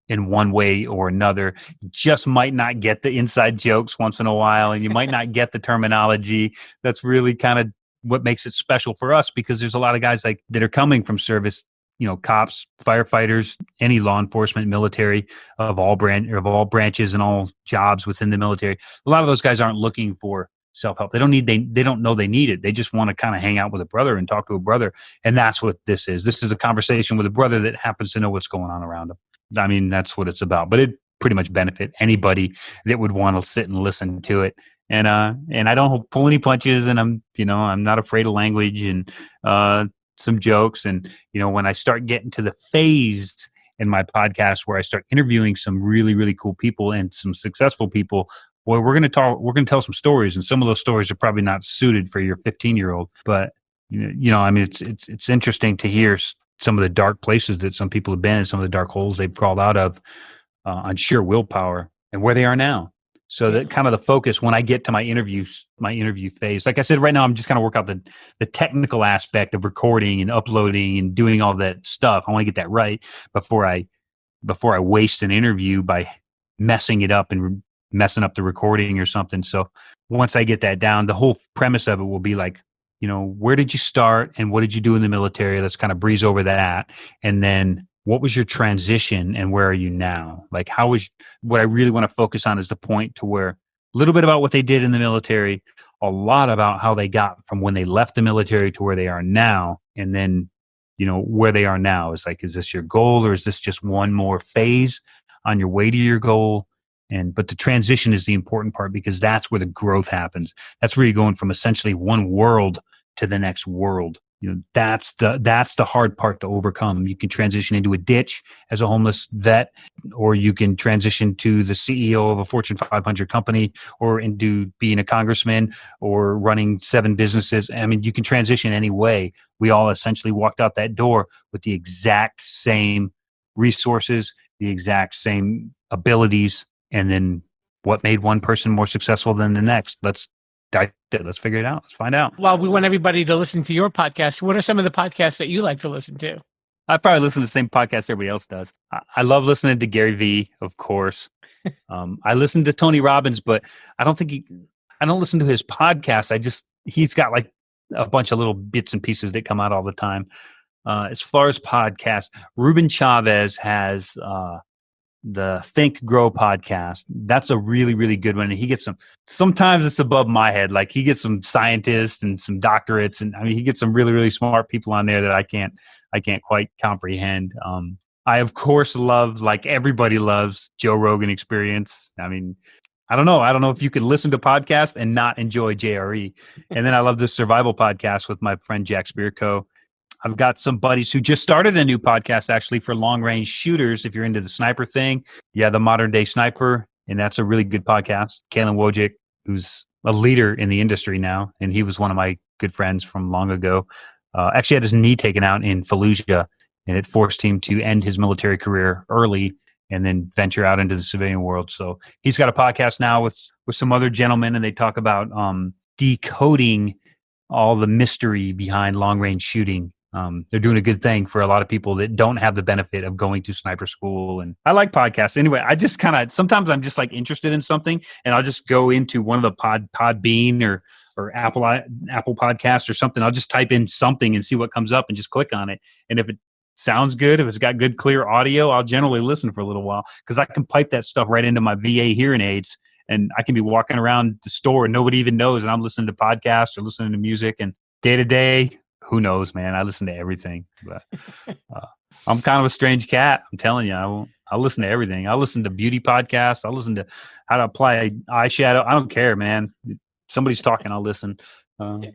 in one way or another. You just might not get the inside jokes once in a while, and you might not get the terminology. That's really kind of what makes it special for us, because there's a lot of guys like that are coming from service, cops, firefighters, any law enforcement, military of all branches and all jobs within the military. A lot of those guys aren't looking for self-help. They don't know they need it. They just want to kind of hang out with a brother and talk to a brother. And that's what this is. This is a conversation with a brother that happens to know what's going on around him. I mean, that's what it's about. But it pretty much benefit anybody that would want to sit and listen to it. And I don't pull any punches, and I'm not afraid of language and some jokes. And when I start getting to the phase in my podcast where I start interviewing some really, really cool people and some successful people, boy, we're going to tell some stories, and some of those stories are probably not suited for your 15-year-old. But I mean, it's interesting to hear some of the dark places that some people have been in, some of the dark holes they've crawled out of on sheer willpower, and where they are now. So that kind of the focus when I get to my interview phase, like I said, right now I'm just kind of work out the technical aspect of recording and uploading and doing all that stuff. I want to get that right before I waste an interview by messing it up and messing up the recording or something. So once I get that down, the whole premise of it will be like, where did you start and what did you do in the military? Let's kind of breeze over that. And then what was your transition and where are you now? Like what I really want to focus on is the point to where a little bit about what they did in the military, a lot about how they got from when they left the military to where they are now. And then, where they are now is like, is this your goal or is this just one more phase on your way to your goal? But the transition is the important part, because that's where the growth happens. That's where you're going from essentially one world to the next world. That's the hard part to overcome. You can transition into a ditch as a homeless vet, or you can transition to the CEO of a Fortune 500 company, or into being a congressman, or running 7 businesses. I mean, you can transition any way. We all essentially walked out that door with the exact same resources, the exact same abilities. And then what made one person more successful than the next? Let's figure it out. Let's find out. Well, we want everybody to listen to your podcast. What are some of the podcasts that you like to listen to? I probably listen to the same podcast everybody else does. I love listening to Gary Vee, of course. I listen to Tony Robbins, but I don't listen to his podcast. He's got like a bunch of little bits and pieces that come out all the time. As far as podcasts, Ruben Chavez has the Think Grow podcast. That's a really, really good one. And he gets sometimes it's above my head. Like he gets some scientists and some doctorates. And I mean, he gets some really, really smart people on there that I can't quite comprehend. I of course love, like everybody loves, Joe Rogan Experience. I mean, I don't know if you can listen to podcasts and not enjoy JRE. And then I love this survival podcast with my friend Jack Spirko. I've got some buddies who just started a new podcast actually for long range shooters. If you're into the sniper thing, the Modern Day Sniper. And that's a really good podcast. Kalen Wojcik, who's a leader in the industry now. And he was one of my good friends from long ago. Actually had his knee taken out in Fallujah, and it forced him to end his military career early and then venture out into the civilian world. So he's got a podcast now with some other gentlemen, and they talk about decoding all the mystery behind long range shooting. They're doing a good thing for a lot of people that don't have the benefit of going to sniper school. And I like podcasts. Anyway, I just sometimes I'm just like interested in something, and I'll just go into one of the Podbean or Apple Podcast or something. I'll just type in something and see what comes up and just click on it. And if it sounds good, if it's got good, clear audio, I'll generally listen for a little while, because I can pipe that stuff right into my VA hearing aids, and I can be walking around the store and nobody even knows, and I'm listening to podcasts or listening to music. And day to day, who knows, man? I listen to everything. But I'm kind of a strange cat. I'm telling you, I listen to everything. I listen to beauty podcasts. I listen to how to apply eyeshadow. I don't care, man. Somebody's talking, I'll listen.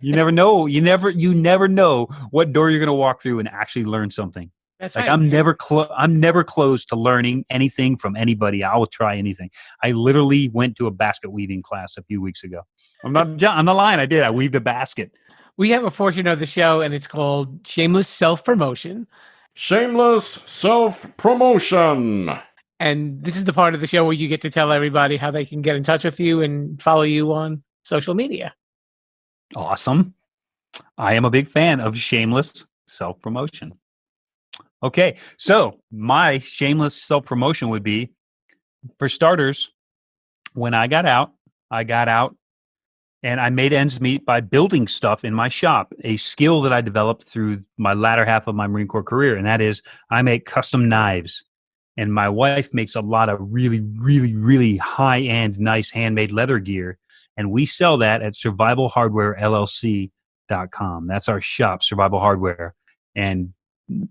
You never know. You never know what door you're going to walk through and actually learn something. That's like right. I'm never closed to learning anything from anybody. I will try anything. I literally went to a basket weaving class a few weeks ago. I'm not lying. I did. I weaved a basket. We have a portion of the show, and it's called Shameless Self-Promotion. Shameless self-promotion. And this is the part of the show where you get to tell everybody how they can get in touch with you and follow you on social media. Awesome. I am a big fan of shameless self-promotion. Okay, so my shameless self-promotion would be, for starters, when I got out and I made ends meet by building stuff in my shop, a skill that I developed through my latter half of my Marine Corps career, and that is I make custom knives. And my wife makes a lot of really, really, really high-end, nice handmade leather gear. And we sell that at survivalhardwarellc.com. That's our shop, Survival Hardware. And,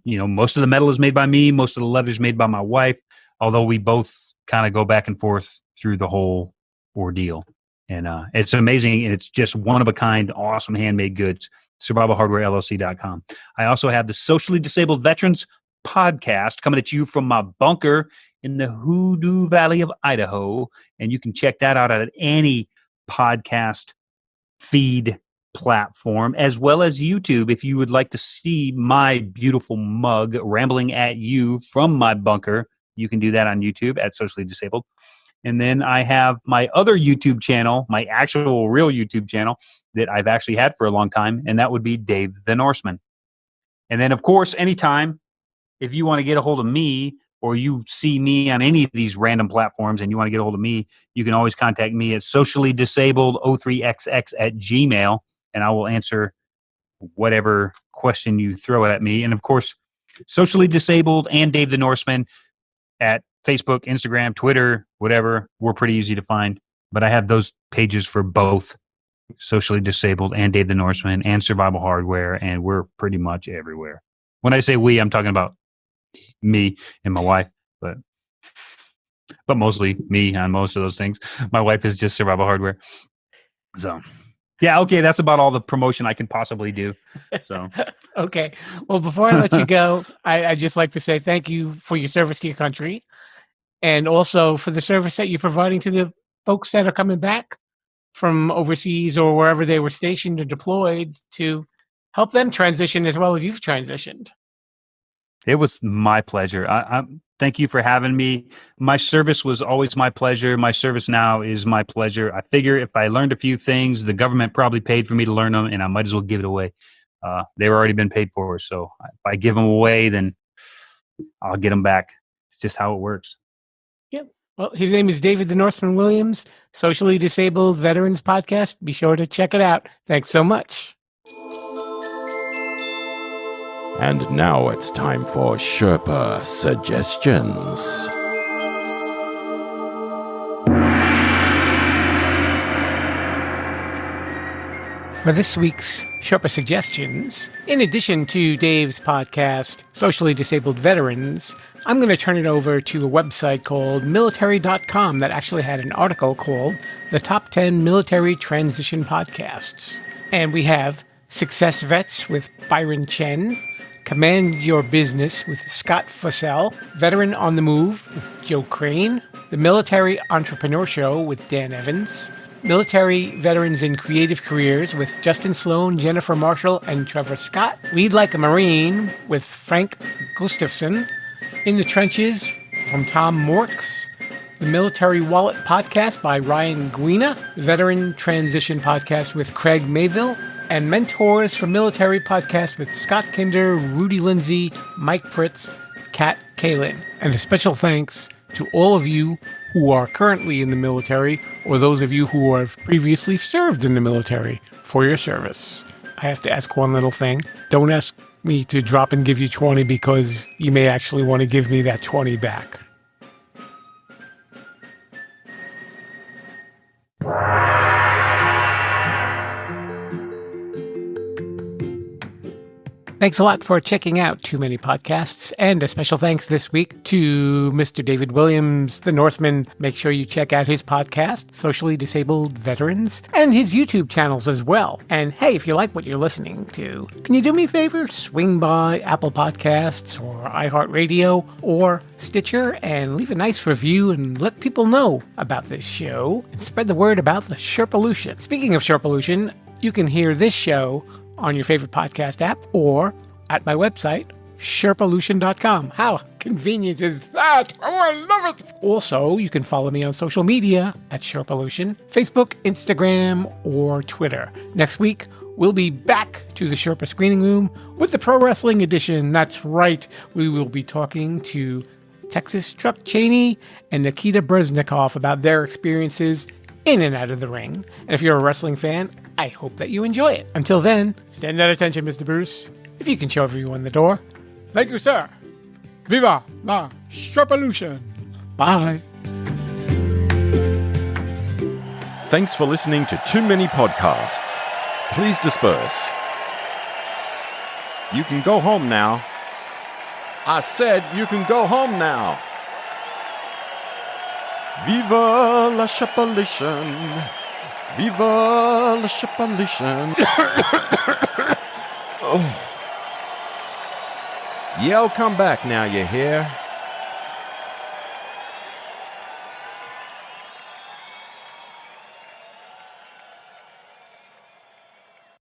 most of the metal is made by me. Most of the leather is made by my wife, although we both kind of go back and forth through the whole ordeal. And it's amazing. And it's just one of a kind, awesome handmade goods, survivalhardwarellc.com. I also have the Socially Disabled Veterans podcast coming at you from my bunker in the Hoodoo Valley of Idaho. And you can check that out at any podcast feed platform, as well as YouTube. If you would like to see my beautiful mug rambling at you from my bunker, you can do that on YouTube at Socially Disabled. And then I have my other YouTube channel, my actual real YouTube channel that I've actually had for a long time, and that would be Dave the Norseman. And then, of course, anytime if you want to get a hold of me, or you see me on any of these random platforms and you want to get a hold of me, you can always contact me at sociallydisabled03xx@gmail.com, and I will answer whatever question you throw at me. And of course, Socially Disabled and Dave the Norseman at Facebook, Instagram, Twitter, whatever. We're pretty easy to find. But I have those pages for both Socially Disabled and Dave the Norseman and Survival Hardware, and we're pretty much everywhere. When I say we, I'm talking about me and my wife, but mostly me on most of those things. My wife is just Survival Hardware. So, yeah, okay, that's about all the promotion I can possibly do. So, okay. Well, before I let you go, I'd just like to say thank you for your service to your country, and also for the service that you're providing to the folks that are coming back from overseas or wherever they were stationed or deployed, to help them transition as well as you've transitioned. It was my pleasure. I thank you for having me. My service was always my pleasure. My service now is my pleasure. I figure if I learned a few things, the government probably paid for me to learn them, and I might as well give it away. They've already been paid for, so if I give them away, then I'll get them back. It's just how it works. Yep. Well, his name is David the Norseman Williams, Socially Disabled Veterans Podcast. Be sure to check it out. Thanks so much. And now it's time for Sherpa Suggestions. For this week's Sherpa Suggestions, in addition to Dave's podcast, Socially Disabled Veterans, I'm going to turn it over to a website called military.com that actually had an article called The Top 10 Military Transition Podcasts. And we have Success Vets with Byron Chen, Command Your Business with Scott Fussell, Veteran on the Move with Joe Crane, The Military Entrepreneur Show with Dan Evans, Military Veterans in Creative Careers with Justin Sloan, Jennifer Marshall, and Trevor Scott, Lead Like a Marine with Frank Gustafson, In the Trenches from Tom Morks, The Military Wallet Podcast by Ryan Guina, The Veteran Transition Podcast with Craig Mayville, and Mentors for Military Podcast with Scott Kinder, Rudy Lindsay, Mike Pritz, Kat Kalin. And a special thanks to all of you who are currently in the military or those of you who have previously served in the military for your service. I have to ask one little thing. Don't ask me to drop and give you 20 because you may actually want to give me that 20 back. Thanks a lot for checking out Too Many Podcasts, and a special thanks this week to Mr. David Williams, the Norseman. Make sure you check out his podcast, Socially Disabled Veterans, and his YouTube channels as well. And hey, if you like what you're listening to, can you do me a favor? Swing by Apple Podcasts or iHeartRadio or Stitcher and leave a nice review and let people know about this show and spread the word about the Sherpalution. Speaking of Sherpalution, you can hear this show on your favorite podcast app or at my website, Sherpalution.com. How convenient is that? Oh, I love it! Also, you can follow me on social media at Sherpalution, Facebook, Instagram, or Twitter. Next week, we'll be back to the Sherpa Screening Room with the Pro Wrestling Edition. That's right. We will be talking to Texas Truck Cheney and Nikita Breznikov about their experiences in and out of the ring. And if you're a wrestling fan, I hope that you enjoy it. Until then, stand at attention, Mr. Bruce. If you can show everyone the door. Thank you, sir. Viva la Sherpalution. Bye. Thanks for listening to Too Many Podcasts. Please disperse. You can go home now. I said you can go home now. Viva la Sherpalution. Viva la Sherpalution. Oh. Yeah, I'll come back now, you hear?